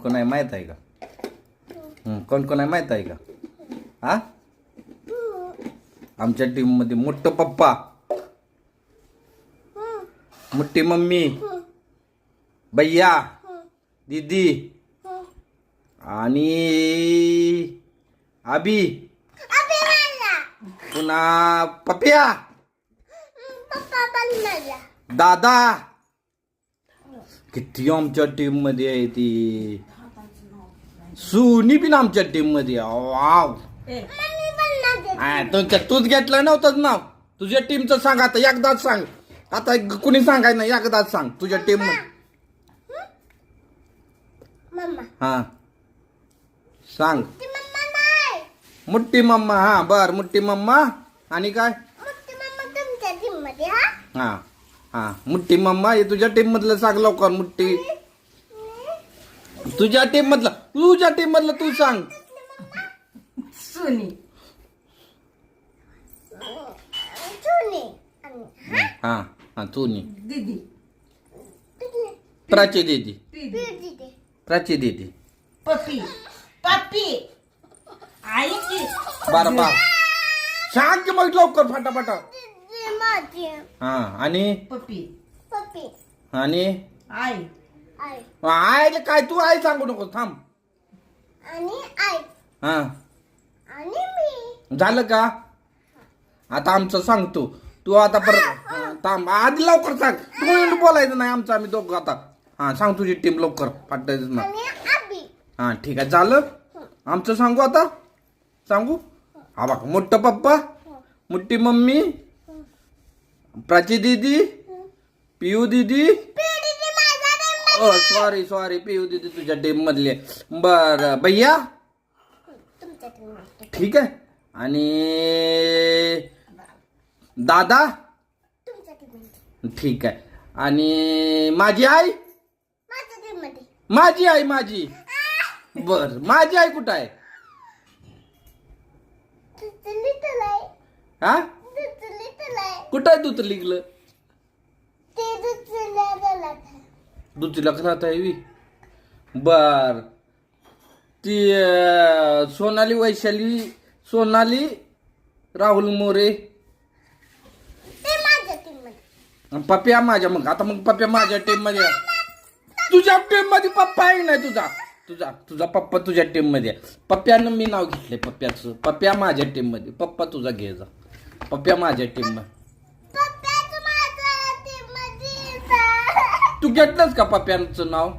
कोण आहे माहित आहे का? कोण कोण आहे माहित आहे का? हा, आमच्या टीम मध्ये मोठं पप्पा, मोठी मम्मी, भैया, दीदी आणि अभी, पुन्हा पप्या, दादा. किती आमच्या टीम मध्ये आहे ती. सुनी पण आमच्या टीम मध्ये. वाव, तूच घेतलं नव्हतं नाव. तुझ्या टीमचं सांग आता, एकदाच सांग. आता कुणी सांगायचं नाही, एकदाच सांग तुझ्या टीम मध्ये. हा सांग. मुट्टी मम्मा. हा बर, मुट्टी मम्मा. आणि काय? हा हा, मुट्टी मम्मा. हे तुझ्या टीम मधलं सांग लवकर. मुट्टी तुझ्या टीम मधलं तू सांग. सुनी. हा हा, चुनी. दीदी. प्राची दीदी. दीदी. प्राची दीदी. पप्पी. पप्पी. आई की. बारा बार सांग की मग लवकर फटाफट. हा, आणि पप्पी. आणि आई. आय काय, तू आई सांगू नको, थांब. हा, झालं का? आता आमचं सांगतो. तू आता परत थांब, आधी लवकर सांग. तू बोलायचं नाही आमचं, आम्ही दोघं आता. हा सांग तुझी टीम लवकर, फाटायचं ना. हा ठीक आहे, झालं. आमचं सांगू आता, सांगू. हा बघ, मोठं पप्पा, मोठी मम्मी, प्राची दीदी, पियू दीदी. सॉरी पियू दीदी तुझ्या टीम मधली. बर, भैया. ठीक आहे. आणि दादा. ठीक आहे. आणि माझी आई. माझी. बर, माझी आई कुठं आहे? हा, कुठं आहे? दूध लिगलं दुधीला खात आहे. बर, ती सोनाली वैशाली, सोनाली राहुल मोरे. पप्या माझ्या. मग आता मग पप्या माझ्या टीम मध्ये. तुझ्या टीम मध्ये पप्पा आहे नाही तुझा पप्पा तुझ्या टीम मध्ये. पप्प्यानं मी नाव घेतलंय पप्प्याचं. पप्या माझ्या टीम मध्ये. पप्पा तुझा घे जा. पप्या माझ्या टीम मध्ये. तू घेतलंस का पप्प्यांचं नाव?